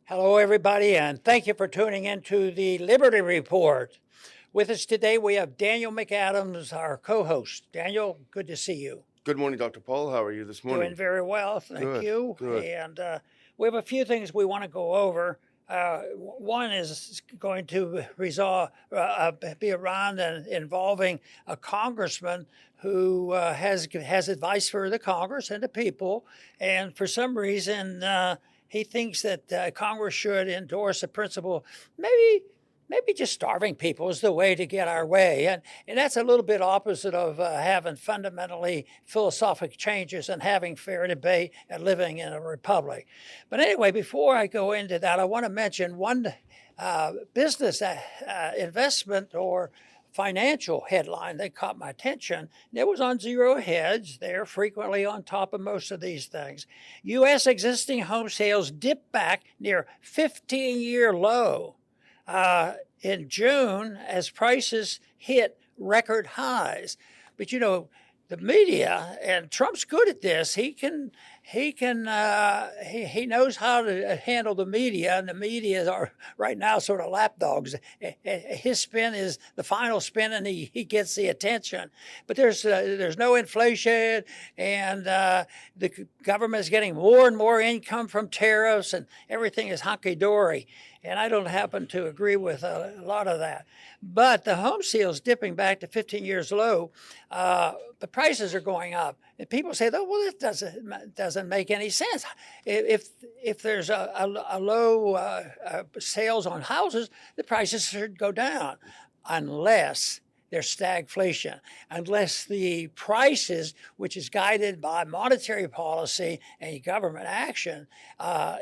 Hello, everybody, and thank you for tuning in to the Liberty Report. With us today, we have Daniel McAdams, our co-host. Daniel, good to see you. Good morning, Dr. Paul. How are you this morning? Doing very well, thank you. Good. And we have a few things we want to go over. One is going to be around and involving a congressman who has advice for the Congress and the people, and for some reason he thinks that Congress should endorse a principle, maybe just starving people is the way to get our way. And that's a little bit opposite of having fundamentally philosophic changes and having fair debate and living in a republic. But anyway, before I go into that, I want to mention one business investment or financial headline that caught my attention. It was on Zero Hedge. They're frequently on top of most of these things. U.S. existing home sales dipped back near 15-year low in June as prices hit record highs. But you know, the media, and Trump's good at this. He knows how to handle the media, and the media are right now sort of lapdogs. His spin is the final spin, and he gets the attention. But there's no inflation, and the government is getting more and more income from tariffs, and everything is hunky-dory. And I don't happen to agree with a lot of that. But the home sales dipping back to 15 years low, the prices are going up. And people say, oh, well, it doesn't make any sense. If there's a low sales on houses, the prices should go down, unless there's stagflation, unless the prices, which is guided by monetary policy and government action,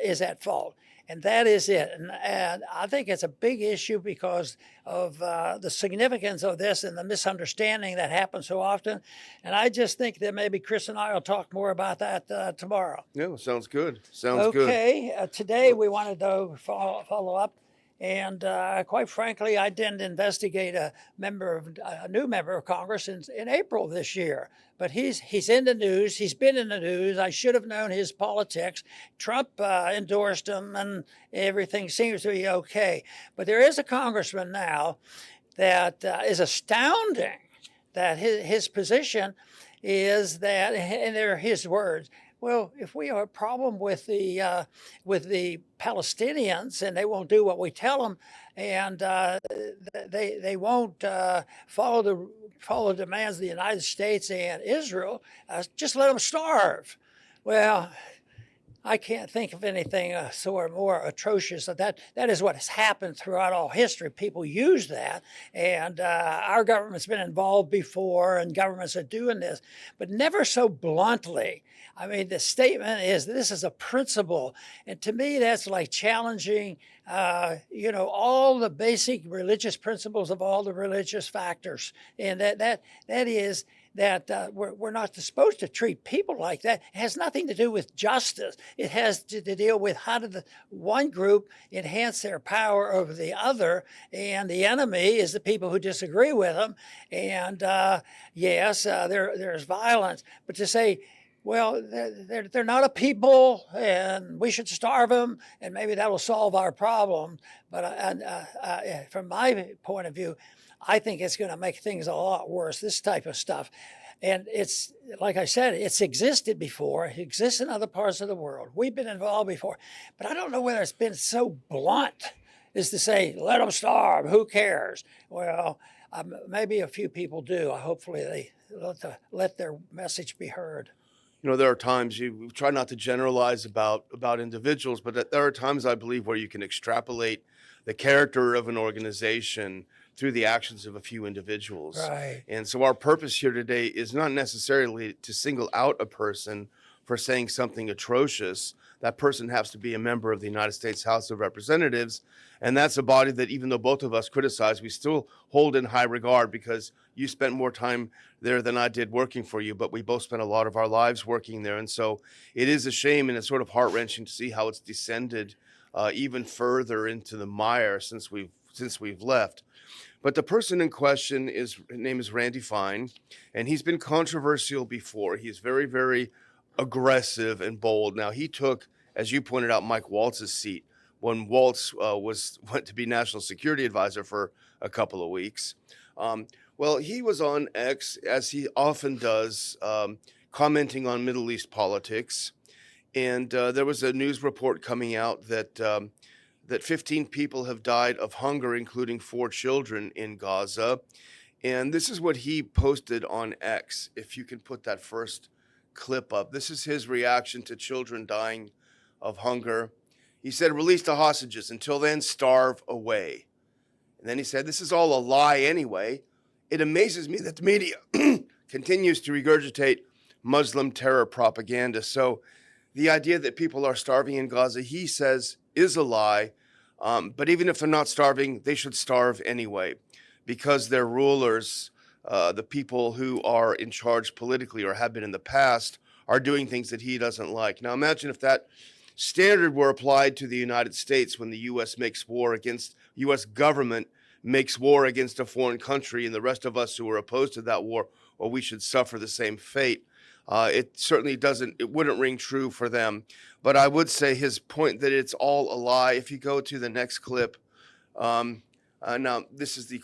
is at fault. And that is it. And I think it's a big issue because of the significance of this and the misunderstanding that happens so often. And I just think that maybe Chris and I will talk more about that tomorrow. Yeah, sounds good. Sounds good. Okay, today we wanted to follow up. And quite frankly, I didn't investigate a new member of Congress in April this year. But he's in the news. He's been in the news. I should have known his politics. Trump endorsed him, and everything seems to be okay. But there is a congressman now that is astounding. That his position is that, and they're his words. Well, if we have a problem with the Palestinians and they won't do what we tell them, and they won't follow the demands of the United States and Israel, just let them starve. Well, I can't think of anything sort of more atrocious. That is what has happened throughout all history. People use that, and our government's been involved before, and governments are doing this, but never so bluntly. I mean, the statement is this is a principle, and to me, that's like challenging, all the basic religious principles of all the religious factors, and that is. That we're not supposed to treat people like that. It has nothing to do with justice. It has to deal with how did the one group enhance their power over the other, and the enemy is the people who disagree with them. And yes, there's violence, but to say, well, they're not a people, and we should starve them, and maybe that will solve our problem. But from my point of view, I think it's going to make things a lot worse, this type of stuff. And it's, like I said, it's existed before. It exists in other parts of the world. We've been involved before. But I don't know whether it's been so blunt as to say, let them starve, who cares? Well, maybe a few people do. Hopefully they let their message be heard. You know, there are times you try not to generalize about individuals, but there are times, I believe, where you can extrapolate the character of an organization through the actions of a few individuals. Right. And so our purpose here today is not necessarily to single out a person for saying something atrocious. That person has to be a member of the United States House of Representatives. And that's a body that, even though both of us criticize, we still hold in high regard, because you spent more time there than I did working for you, but we both spent a lot of our lives working there. And so it is a shame, and it's sort of heart-wrenching to see how it's descended even further into the mire since we've left. But the person in question, his name is Randy Fine, and he's been controversial before. He's very, very aggressive and bold. Now, he took, as you pointed out, Mike Waltz's seat when Waltz went to be national security advisor for a couple of weeks. Well, he was on X, as he often does, commenting on Middle East politics. And there was a news report coming out that 15 people have died of hunger, including 4 children in Gaza. And this is what he posted on X. If you can put that first clip up. This is his reaction to children dying of hunger. He said, "Release the hostages. Until then, starve away." And then he said, "This is all a lie anyway. It amazes me that the media continues to regurgitate Muslim terror propaganda." So the idea that people are starving in Gaza, he says, is a lie. But even if they're not starving, they should starve anyway, because their rulers, the people who are in charge politically or have been in the past, are doing things that he doesn't like. Now imagine if that standard were applied to the United States when the U.S. government makes war against a foreign country, and the rest of us who are opposed to that war, well, we should suffer the same fate. It wouldn't ring true for them. But I would say his point that it's all a lie. If you go to the next clip, now this is the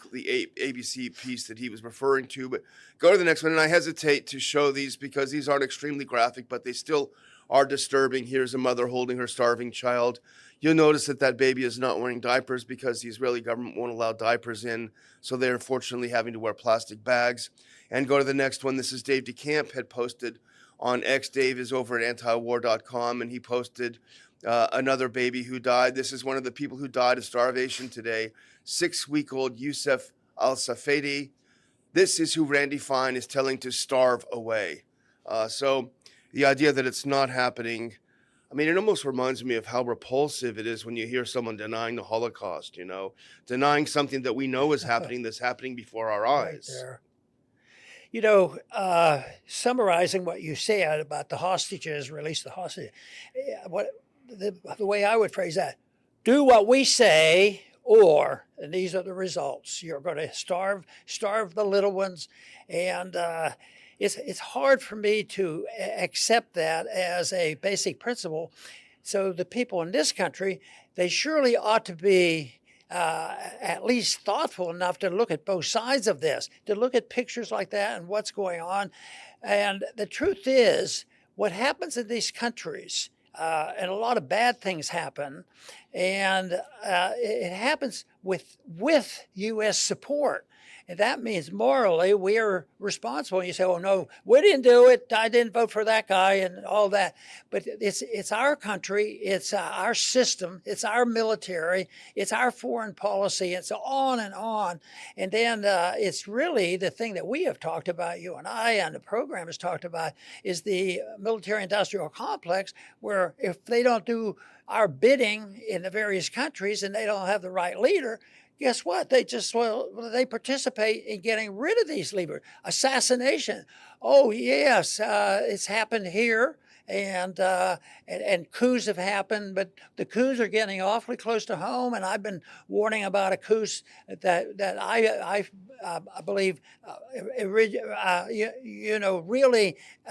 ABC piece that he was referring to, but go to the next one. And I hesitate to show these because these aren't extremely graphic, but they still are disturbing. Here's a mother holding her starving child. You'll notice that baby is not wearing diapers because the Israeli government won't allow diapers in, so they're unfortunately having to wear plastic bags. And go to the next one. This is Dave DeCamp had posted on X. Dave is over at antiwar.com, and he posted another baby who died. This is one of the people who died of starvation today, 6-week-old Youssef Al-Safadi. This is who Randy Fine is telling to starve away. So the idea that it's not happening, I mean, it almost reminds me of how repulsive it is when you hear someone denying the Holocaust, denying something that we know is happening, that's happening before our eyes. Right there. Summarizing what you said about the hostages, release the hostages, the way I would phrase that, do what we say, and these are the results. You're going to starve the little ones, and it's hard for me to accept that as a basic principle. So the people in this country, they surely ought to be at least thoughtful enough to look at both sides of this, to look at pictures like that and what's going on. And the truth is, what happens in these countries, and a lot of bad things happen, and it happens with U.S. support. And that means morally we are responsible. And you say, "Oh no, we didn't do it. I didn't vote for that guy," and all that. But it's our country, it's our system, it's our military, it's our foreign policy. It's on and on. And then it's really the thing that we have talked about, you and I, and the program has talked about, is the military-industrial complex, where if they don't do our bidding in the various countries and they don't have the right leader, guess what? They participate in getting rid of these leaders. Assassination. Oh yes, it's happened here, and coups have happened, but the coups are getting awfully close to home. And I've been warning about a coup that I believe really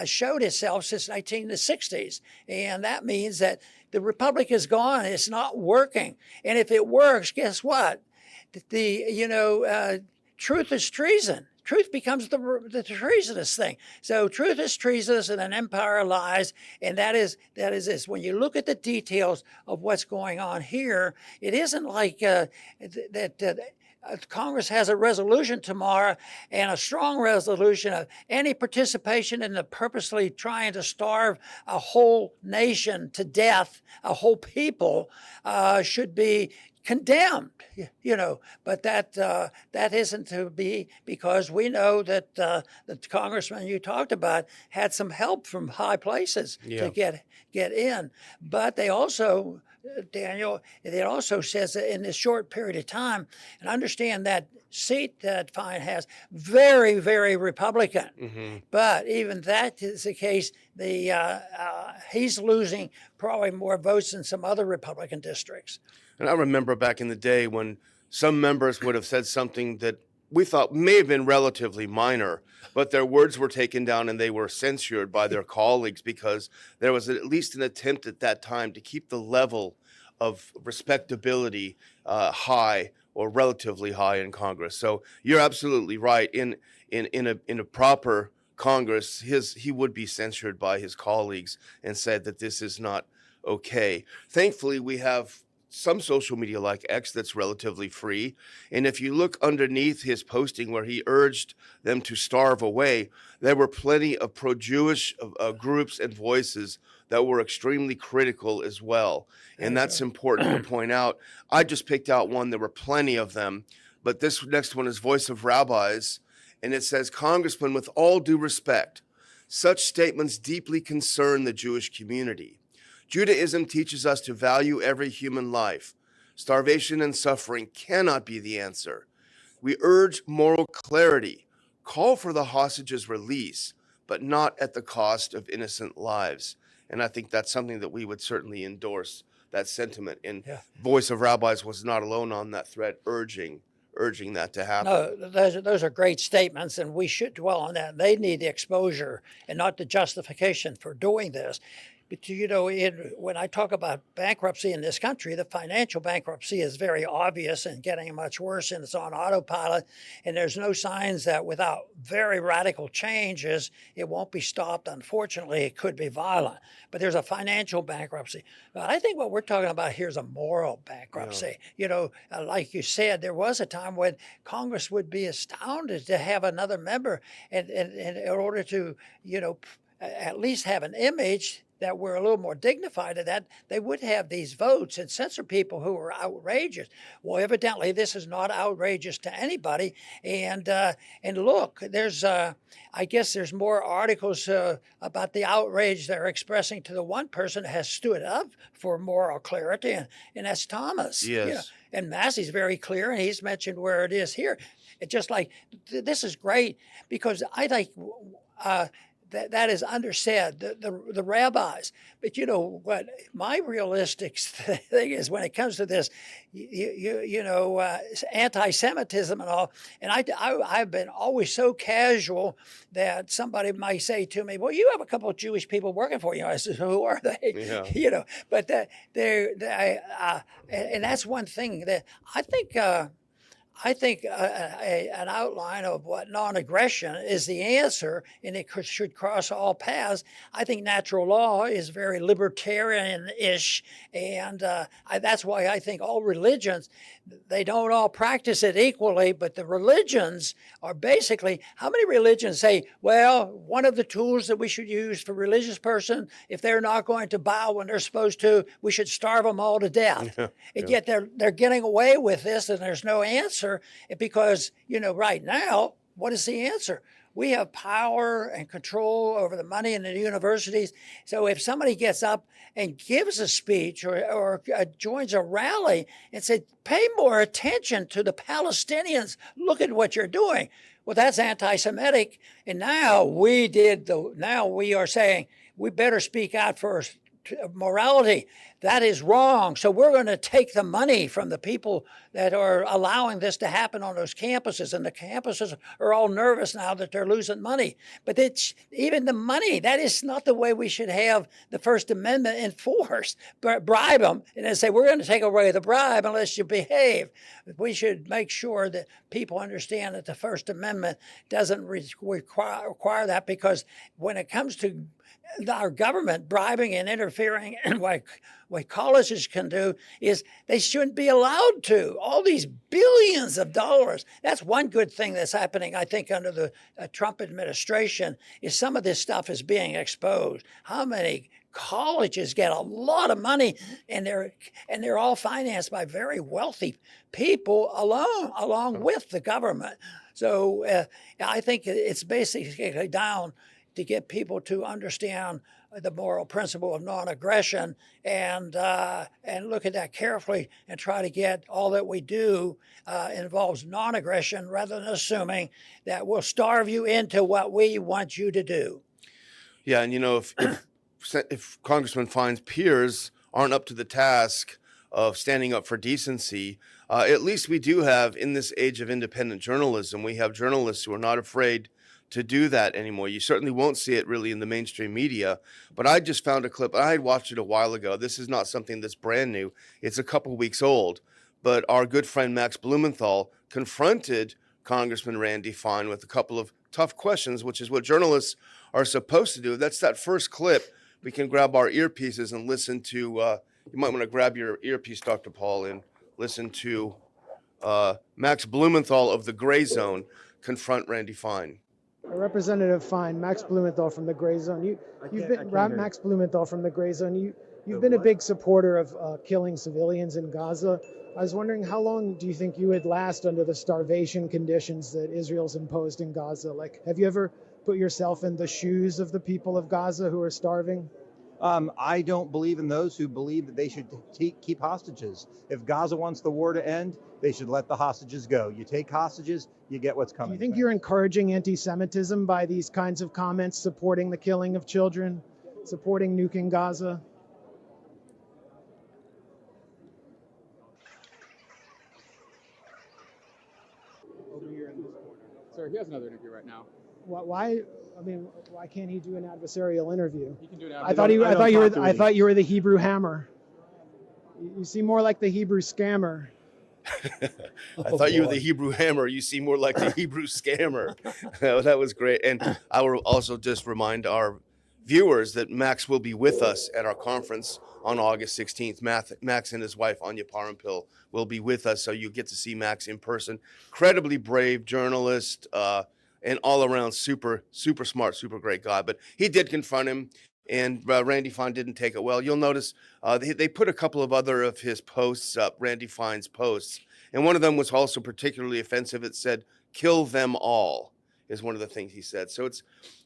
showed itself since 1960s, and that means that the republic is gone. It's not working, and if it works, guess what? Truth is treason. Truth becomes the treasonous thing. So truth is treasonous and an empire lies. And that is this. When you look at the details of what's going on here, it isn't like Congress has a resolution tomorrow, and a strong resolution of any participation in the purposely trying to starve a whole nation to death, a whole people, should be condemned, but that isn't to be, because we know that the congressman you talked about had some help from high places to get in. But they also, Daniel, it also says that in this short period of time, and understand that seat that Fine has, very, very Republican. Mm-hmm. But even that is the case, he's losing probably more votes than some other Republican districts. And I remember back in the day when some members would have said something that we thought may have been relatively minor, but their words were taken down and they were censured by their colleagues, because there was at least an attempt at that time to keep the level of respectability high or relatively high in Congress. So you're absolutely right. In a proper Congress, he would be censured by his colleagues and said that this is not okay. Thankfully, we have some social media like X that's relatively free. And if you look underneath his posting where he urged them to starve away, there were plenty of pro-Jewish groups and voices that were extremely critical as well. And that's important to point out. I just picked out one. There were plenty of them. But this next one is Voice of Rabbis. And it says, Congressman, with all due respect, such statements deeply concern the Jewish community. Judaism teaches us to value every human life. Starvation and suffering cannot be the answer. We urge moral clarity, call for the hostages' release, but not at the cost of innocent lives. And I think that's something that we would certainly endorse, that sentiment. And Voice of Rabbis was not alone on that thread, urging that to happen. No, those are great statements, and we should dwell on that. They need the exposure and not the justification for doing this. But, when I talk about bankruptcy in this country, the financial bankruptcy is very obvious and getting much worse, and it's on autopilot. And there's no signs that without very radical changes, it won't be stopped. Unfortunately, it could be violent. But there's a financial bankruptcy. But I think what we're talking about here is a moral bankruptcy. Like you said, there was a time when Congress would be astounded to have another member, and in order to, at least have an image that we're a little more dignified of that, they would have these votes and censor people who are outrageous. Well, evidently this is not outrageous to anybody. And look, there's I guess there's more articles about the outrage they're expressing to the one person that has stood up for moral clarity, and that's Thomas. Yes. And Massey's very clear, and he's mentioned where it is here. It's just like, this is great, because I think that is undersaid, the rabbis. But what my realistic thing is when it comes to this, anti-Semitism and all. And I've been always so casual that somebody might say to me, "Well, you have a couple of Jewish people working for you." I said, "Who are they?" Yeah. But and that's one thing that I think. I think an outline of what non-aggression is the answer, and it should cross all paths. I think natural law is very libertarian-ish, and that's why I think all religions, they don't all practice it equally, but the religions are basically, how many religions say, well, one of the tools that we should use for religious person, if they're not going to bow when they're supposed to, we should starve them all to death. And yet they're getting away with this, and there's no answer, because, right now, what is the answer? We have power and control over the money in the universities. So if somebody gets up and gives a speech or joins a rally and said, pay more attention to the Palestinians, look at what you're doing. Well, that's anti-Semitic. And now we are saying we better speak out for morality. That is wrong. So we're going to take the money from the people that are allowing this to happen on those campuses. And the campuses are all nervous now that they're losing money. But it's even the money. That is not the way we should have the First Amendment enforced. Bribe them and then say, we're going to take away the bribe unless you behave. We should make sure that people understand that the First Amendment doesn't require that, because when it comes to our government bribing and interfering, and what colleges can do is they shouldn't be allowed to. All these billions of dollars. That's one good thing that's happening, I think, under the Trump administration, is some of this stuff is being exposed. How many colleges get a lot of money, and they're all financed by very wealthy people along with the government. So I think it's basically down to get people to understand the moral principle of non-aggression and look at that carefully and try to get all that we do involves non-aggression, rather than assuming that we'll starve you into what we want you to do. Yeah, and if Congressman finds peers aren't up to the task of standing up for decency, at least we do have, in this age of independent journalism, we have journalists who are not afraid to do that anymore. You certainly won't see it really in the mainstream media. But I just found a clip. I had watched it a while ago. This is not something that's brand new. It's a couple weeks old. But our good friend Max Blumenthal confronted Congressman Randy Fine with a couple of tough questions, which is what journalists are supposed to do. That's that first clip. We can grab our earpieces and listen to, you might want to grab your earpiece, Dr. Paul, and listen to Max Blumenthal of the Gray Zone confront Randy Fine. Representative Fine, Max Blumenthal from the Gray Zone. You've been Max Blumenthal from the Gray Zone. You've been a big supporter of killing civilians in Gaza. I was wondering, how long do you think you would last under the starvation conditions that Israel's imposed in Gaza? Like, have you ever put yourself in the shoes of the people of Gaza who are starving? I don't believe in those who believe that they should keep hostages. If Gaza wants the war to end, they should let the hostages go. You take hostages, you get what's coming. Do you think you're encouraging anti-Semitism by these kinds of comments, supporting the killing of children, supporting nuking Gaza? Over here in this corner. Sir, he has another interview right now. Why? I mean, why can't he do an adversarial interview? He can do an I thought you were the Hebrew hammer. You seem more like the Hebrew scammer. I thought you were the Hebrew hammer. You seem more like the Hebrew scammer. That was great. And I will also just remind our viewers that Max will be with us at our conference on August 16th. Max and his wife, Anya Parampil, will be with us. So you get to see Max in person. Incredibly brave journalist, and all around super smart, super great guy. But he did confront him, and Randy Fine didn't take it well. You'll notice they put a couple of other of his posts up, Randy Fine's posts, and one of them was also particularly offensive. It said, "Kill them all," is one of the things he said. So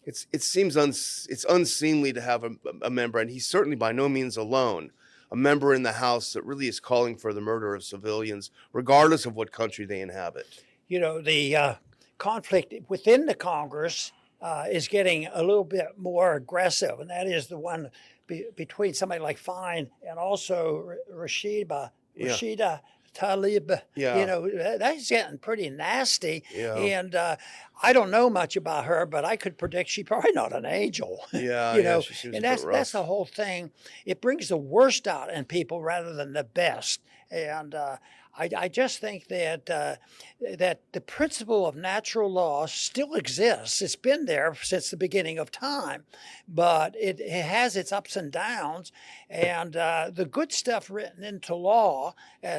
it seems it's unseemly to have a member, and he's certainly by no means alone, a member in the House that really is calling for the murder of civilians, regardless of what country they inhabit. You know, the conflict within the Congress is getting a little bit more aggressive, and that is the one between somebody like Fine and also Rashida Tlaib. Yeah. You know, that's getting pretty nasty. Yeah. And I don't know much about her, but I could predict she's probably not an angel. Yeah, You know, she seems and a bit rough. that's the whole thing. It brings the worst out in people rather than the best. And I just think that that the principle of natural law still exists. It's been there since the beginning of time, but it has its ups and downs. And the good stuff written into law,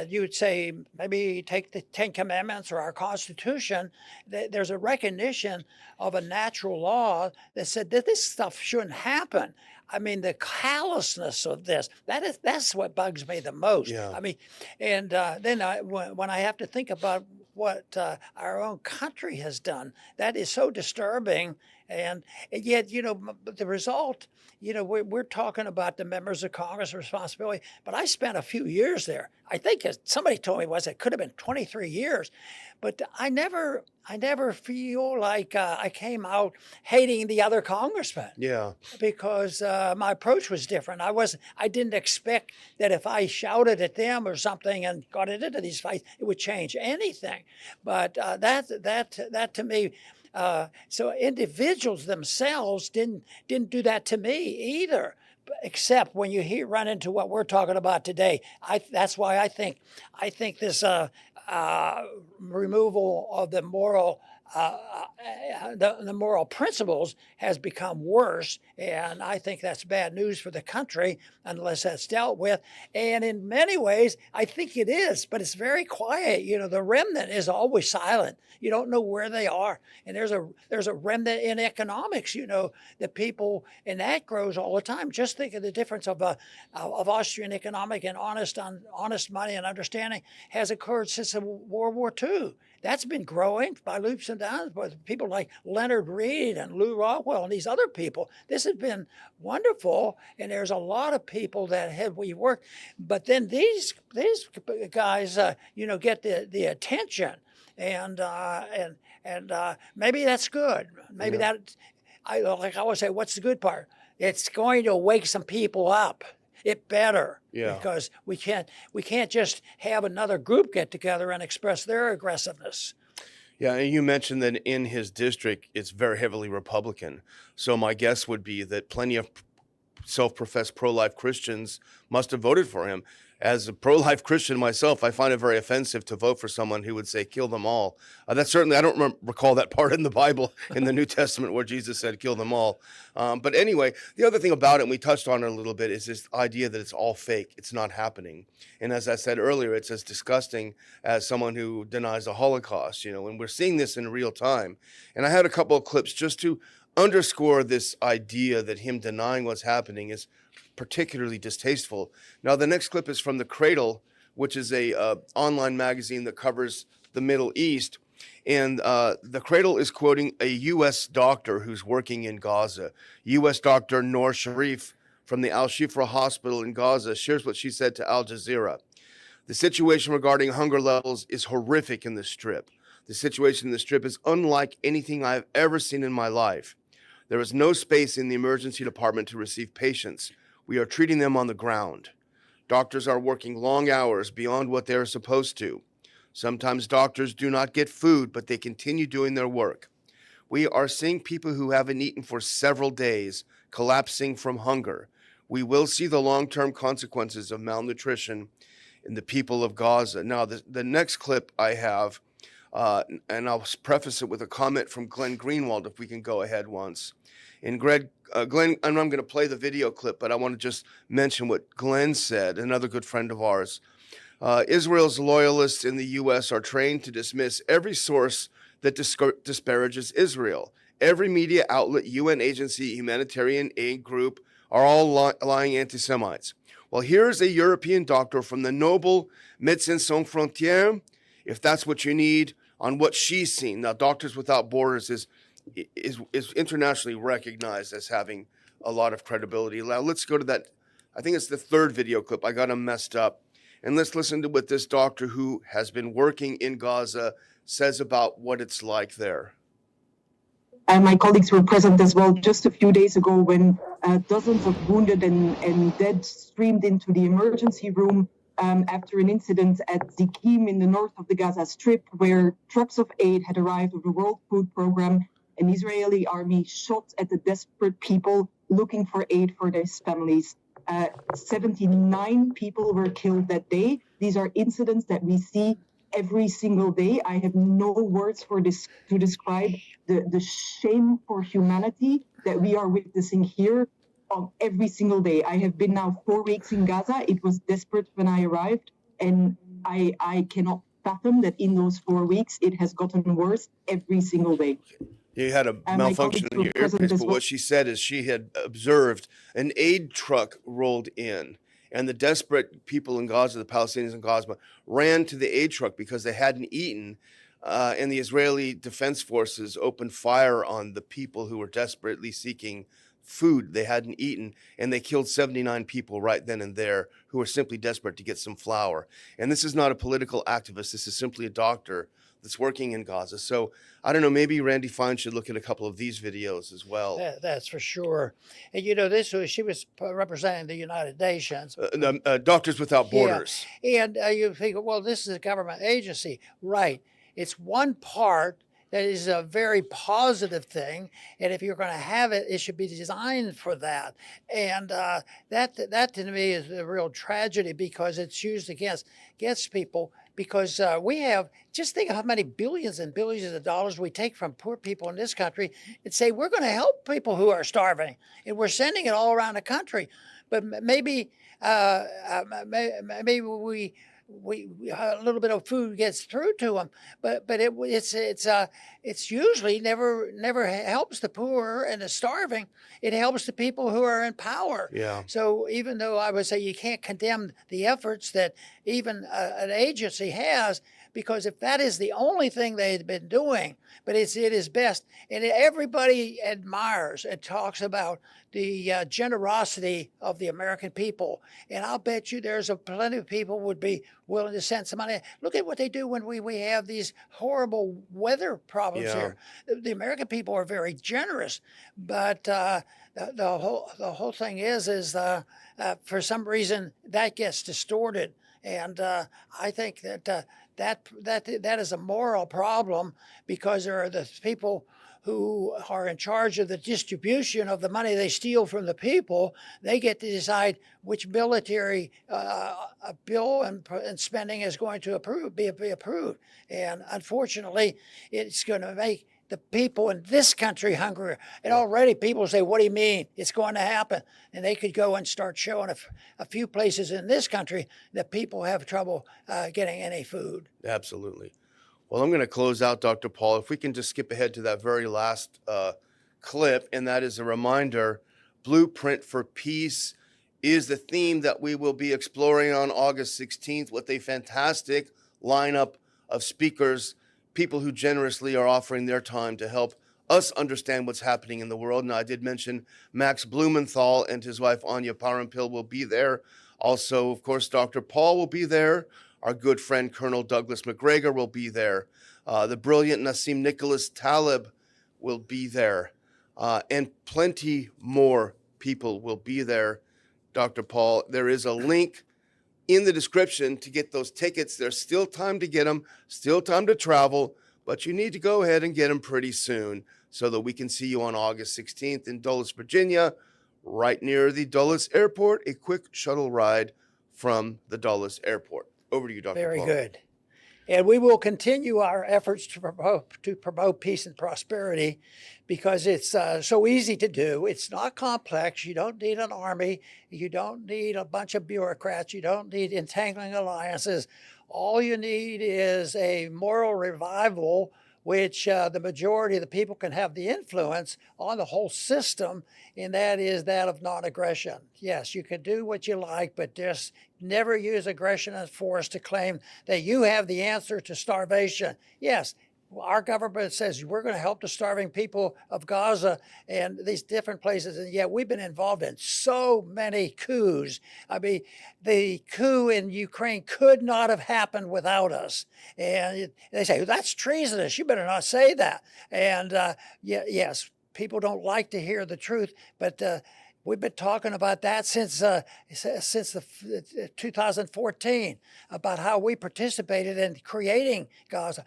you would say maybe take the Ten Commandments or our Constitution. There's a recognition of a natural law that said that this stuff shouldn't happen. I mean, the callousness of that's what bugs me the most. Yeah. I mean, and then when I have to think about what our own country has done, that is so disturbing. And yet, you know, the result, you know, we're talking about the members of Congress' responsibility, but I spent a few years there. I think somebody told me it could have been 23 years, but I never feel like I came out hating the other congressmen. Yeah. Because my approach was different. I didn't expect that if I shouted at them or something and got into these fights, it would change anything. But that to me. So individuals themselves didn't do that to me either, except when you run into what we're talking about today. That's why I think this removal of the moral the moral principles has become worse, and I think that's bad news for the country unless that's dealt with. And in many ways, I think it is, but it's very quiet. You know, the remnant is always silent. You don't know where they are, and there's a remnant in economics. You know, the people, and that grows all the time. Just think of the difference of Austrian economic and honest money and understanding has occurred since World War II. That's been growing by leaps and bounds with people like Leonard Reed and Lou Rockwell and these other people. This has been wonderful, and there's a lot of people that we worked. But then these guys, you know, get the attention, and maybe that's good. Maybe I always say, what's the good part? It's going to wake some people up. It better, because we can't just have another group get together and express their aggressiveness. Yeah, and you mentioned that in his district, it's very heavily Republican. So my guess would be that plenty of self-professed pro-life Christians must have voted for him. As a pro-life Christian myself, I find it very offensive to vote for someone who would say kill them all. That's certainly, I don't recall that part in the Bible in the New Testament where Jesus said kill them all. But anyway, the other thing about it, and we touched on it a little bit, is this idea that it's all fake. It's not happening. And as I said earlier, it's as disgusting as someone who denies the Holocaust, and we're seeing this in real time. And I had a couple of clips just to underscore this idea that him denying what's happening is particularly distasteful. Now, the next clip is from The Cradle, which is a online magazine that covers the Middle East. And The Cradle is quoting a U.S. doctor who's working in Gaza. U.S. doctor Noor Sharif from the Al-Shifa hospital in Gaza shares what she said to Al Jazeera. The situation regarding hunger levels is horrific in the Strip. The situation in the Strip is unlike anything I've ever seen in my life. There is no space in the emergency department to receive patients. We are treating them on the ground. Doctors are working long hours beyond what they are supposed to. Sometimes doctors do not get food, but they continue doing their work. We are seeing people who haven't eaten for several days collapsing from hunger. We will see the long-term consequences of malnutrition in the people of Gaza. Now, the next clip I have, and I'll preface it with a comment from Glenn Greenwald, if we can go ahead once. And Glenn, and I'm going to play the video clip, but I want to just mention what Glenn said, another good friend of ours. Israel's loyalists in the U.S. are trained to dismiss every source that disparages Israel. Every media outlet, UN agency, humanitarian aid group are all lying anti-Semites. Well, here's a European doctor from the noble Médecins Sans Frontières, if that's what you need, on what she's seen. Now, Doctors Without Borders is internationally recognized as having a lot of credibility. Now, let's go to that. I think it's the third video clip. I got them messed up. And let's listen to what this doctor who has been working in Gaza says about what it's like there. And my colleagues were present as well just a few days ago when dozens of wounded and dead streamed into the emergency room after an incident at Zikim in the north of the Gaza Strip, where trucks of aid had arrived with the World Food Program. An Israeli army shot at the desperate people looking for aid for their families. 79 people were killed that day. These are incidents that we see every single day. I have no words for this to describe the shame for humanity that we are witnessing here on every single day. I have been now 4 weeks in Gaza. It was desperate when I arrived, and I cannot fathom that in those 4 weeks it has gotten worse every single day. You had a malfunction in your earpiece, but what she said is she had observed an aid truck rolled in, and the desperate people in Gaza, the Palestinians in Gaza, ran to the aid truck because they hadn't eaten, and the Israeli Defense Forces opened fire on the people who were desperately seeking food they hadn't eaten, and they killed 79 people right then and there who were simply desperate to get some flour. And this is not a political activist. This is simply a doctor that's working in Gaza. So I don't know, maybe Randy Fine should look at a couple of these videos as well. That's for sure. And she was representing the United Nations. Doctors Without Borders. Yeah. And you think, well, this is a government agency. Right. It's one part that is a very positive thing, and if you're going to have it, it should be designed for that. And that to me is a real tragedy because it's used against people. Because we have, just think of how many billions and billions of dollars we take from poor people in this country and say we're going to help people who are starving, and we're sending it all around the country. But maybe we a little bit of food gets through to them, but it's usually never helps the poor and the starving. It helps the people who are in power. Yeah. So even though I would say you can't condemn the efforts that even an agency has, because if that is the only thing they've been doing, but it is best, and everybody admires and talks about the generosity of the American people, and I'll bet you there's plenty of people would be willing to send some money. Look at what they do when we have these horrible weather problems here. The American people are very generous, but the whole thing is for some reason that gets distorted. And I think that is a moral problem, because there are the people who are in charge of the distribution of the money they steal from the people. They get to decide which military bill and spending is going to be approved. And unfortunately, it's going to make the people in this country hungrier. And already people say, what do you mean? It's going to happen. And they could go and start showing a few places in this country that people have trouble getting any food. Absolutely. Well, I'm going to close out, Dr. Paul. If we can just skip ahead to that very last clip, and that is a reminder, Blueprint for Peace is the theme that we will be exploring on August 16th with a fantastic lineup of speakers, people who generously are offering their time to help us understand what's happening in the world. Now, I did mention Max Blumenthal and his wife, Anya Parampil, will be there. Also, of course, Dr. Paul will be there. Our good friend, Colonel Douglas McGregor, will be there. The brilliant Nassim Nicholas Taleb will be there. And plenty more people will be there, Dr. Paul. There is a link in the description to get those tickets. There's still time to get them, still time to travel, but you need to go ahead and get them pretty soon so that we can see you on August 16th in Dulles, Virginia, right near the Dulles Airport, a quick shuttle ride from the Dulles Airport. Over to you, Dr. Very Paul. good. And we will continue our efforts to promote peace and prosperity, because it's so easy to do. It's not complex. You don't need an army. You don't need a bunch of bureaucrats. You don't need entangling alliances. All you need is a moral revival, which the majority of the people can have the influence on the whole system, and that is that of non-aggression. Yes, you can do what you like, but just never use aggression and force to claim that you have the answer to starvation. Yes, our government says we're going to help the starving people of Gaza and these different places, and yet we've been involved in so many coups. I mean, the coup in Ukraine could not have happened without us. And they say, that's treasonous. You better not say that. And yes, people don't like to hear the truth, but we've been talking about that since 2014, about how we participated in creating Gaza,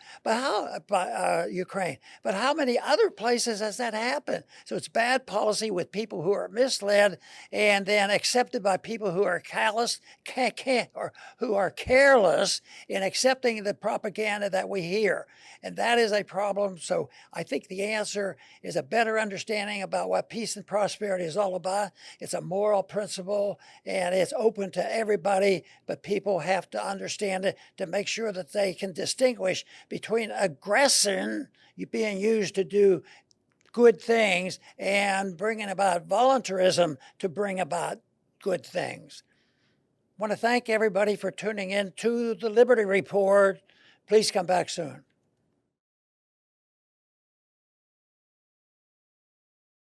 Ukraine. But how many other places has that happened? So it's bad policy with people who are misled and then accepted by people who are callous, or who are careless in accepting the propaganda that we hear. And that is a problem. So I think the answer is a better understanding about what peace and prosperity is all about. It's a moral principle, and it's open to everybody, but people have to understand it to make sure that they can distinguish between aggression, being used to do good things, and bringing about voluntarism to bring about good things. I want to thank everybody for tuning in to the Liberty Report. Please come back soon.